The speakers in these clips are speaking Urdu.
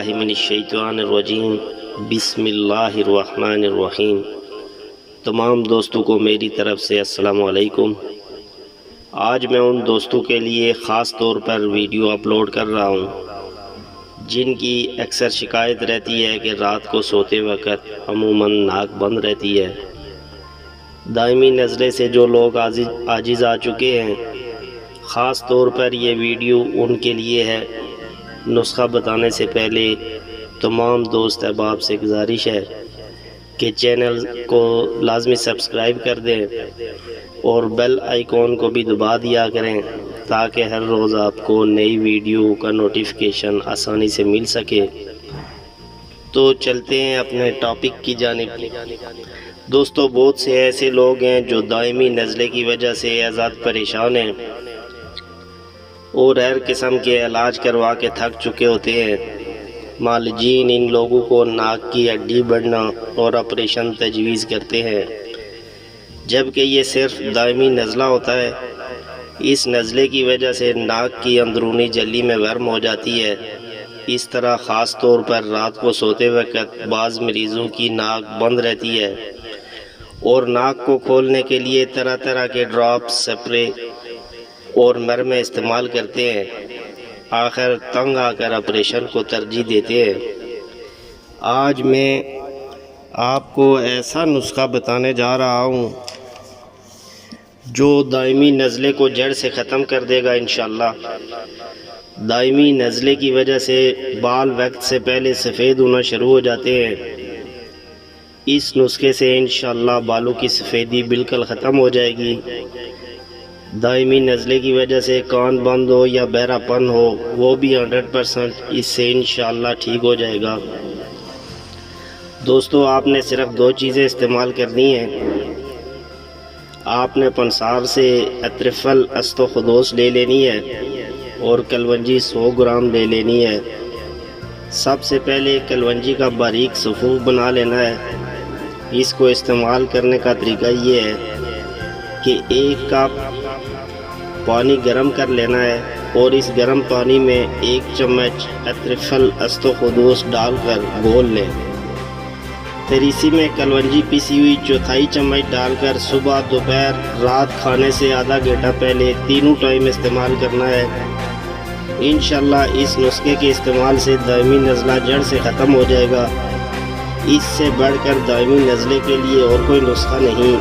باللہ من الشیطان الرجیم بسم اللہ الرحمن الرحیم۔ تمام دوستوں کو میری طرف سے السلام علیکم۔ آج میں ان دوستوں کے لیے خاص طور پر ویڈیو اپلوڈ کر رہا ہوں جن کی اکثر شکایت رہتی ہے کہ رات کو سوتے وقت عموماً ناک بند رہتی ہے۔ دائمی نزلے سے جو لوگ عاجز آ چکے ہیں، خاص طور پر یہ ویڈیو ان کے لیے ہے۔ نسخہ بتانے سے پہلے تمام دوست احباب سے گزارش ہے کہ چینل کو لازمی سبسکرائب کر دیں اور بیل آئیکن کو بھی دبا دیا کریں تاکہ ہر روز آپ کو نئی ویڈیو کا نوٹیفیکیشن آسانی سے مل سکے۔ تو چلتے ہیں اپنے ٹاپک کی جانب۔ دوستو، بہت سے ایسے لوگ ہیں جو دائمی نزلے کی وجہ سے آزاد پریشان ہیں اور ہر قسم کے علاج کروا کے تھک چکے ہوتے ہیں۔ معالجین ان لوگوں کو ناک کی ہڈی بڑھنا اور آپریشن تجویز کرتے ہیں، جبکہ یہ صرف دائمی نزلہ ہوتا ہے۔ اس نزلے کی وجہ سے ناک کی اندرونی جھلی میں ورم ہو جاتی ہے۔ اس طرح خاص طور پر رات کو سوتے وقت بعض مریضوں کی ناک بند رہتی ہے اور ناک کو کھولنے کے لیے طرح طرح کے ڈراپ، سپرے اور مرہمیں استعمال کرتے ہیں۔ آخر تنگ آ کر آپریشن کو ترجیح دیتے ہیں۔ آج میں آپ کو ایسا نسخہ بتانے جا رہا ہوں جو دائمی نزلے کو جڑ سے ختم کر دے گا انشاءاللہ۔ دائمی نزلے کی وجہ سے بال وقت سے پہلے سفید ہونا شروع ہو جاتے ہیں۔ اس نسخے سے انشاءاللہ بالوں کی سفیدی بالکل ختم ہو جائے گی۔ دائمی نزلے کی وجہ سے کان بند ہو یا بہرا پن ہو، وہ بھی 100% اس سے انشاءاللہ ٹھیک ہو جائے گا۔ دوستو، آپ نے صرف 2 چیزیں استعمال کرنی ہیں۔ آپ نے پنسار سے اترفل استوخدوس لے لینی ہے اور کلونجی 100 گرام لے لینی ہے۔ سب سے پہلے کلونجی کا باریک صفوف بنا لینا ہے۔ اس کو استعمال کرنے کا طریقہ یہ ہے کہ 1 کپ پانی گرم کر لینا ہے اور اس گرم پانی میں 1 چمچ اترفل استوخدوس ڈال کر گھول لیں۔ پھر اسی میں کلونجی پیسی ہوئی 1/4 چمچ ڈال کر صبح، دوپہر، رات کھانے سے آدھا گھنٹہ پہلے تینوں ٹائم استعمال کرنا ہے۔ انشاءاللہ اس نسخے کے استعمال سے دائمی نزلہ جڑ سے ختم ہو جائے گا۔ اس سے بڑھ کر دائمی نزلے کے لیے اور کوئی نسخہ نہیں۔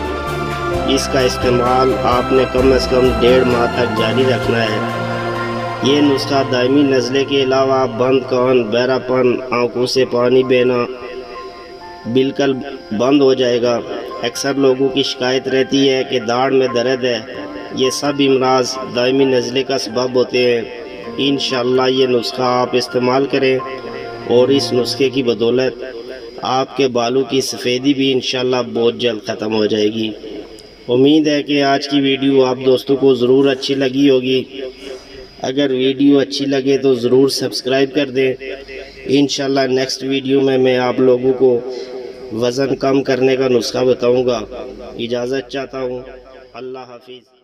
اس کا استعمال آپ نے کم از کم 1.5 ماہ تک جاری رکھنا ہے۔ یہ نسخہ دائمی نزلے کے علاوہ بند کان، بہرا پن، آنکھوں سے پانی بہنا بالکل بند ہو جائے گا۔ اکثر لوگوں کی شکایت رہتی ہے کہ داڑھ میں درد ہے۔ یہ سب امراض دائمی نزلے کا سبب ہوتے ہیں۔ انشاءاللہ یہ نسخہ آپ استعمال کریں اور اس نسخے کی بدولت آپ کے بالوں کی سفیدی بھی انشاءاللہ بہت جلد ختم ہو جائے گی۔ امید ہے کہ آج کی ویڈیو آپ دوستوں کو ضرور اچھی لگی ہوگی۔ اگر ویڈیو اچھی لگے تو ضرور سبسکرائب کر دیں۔ انشاءاللہ نیکسٹ ویڈیو میں آپ لوگوں کو وزن کم کرنے کا نسخہ بتاؤں گا۔ اجازت چاہتا ہوں۔ اللہ حافظ۔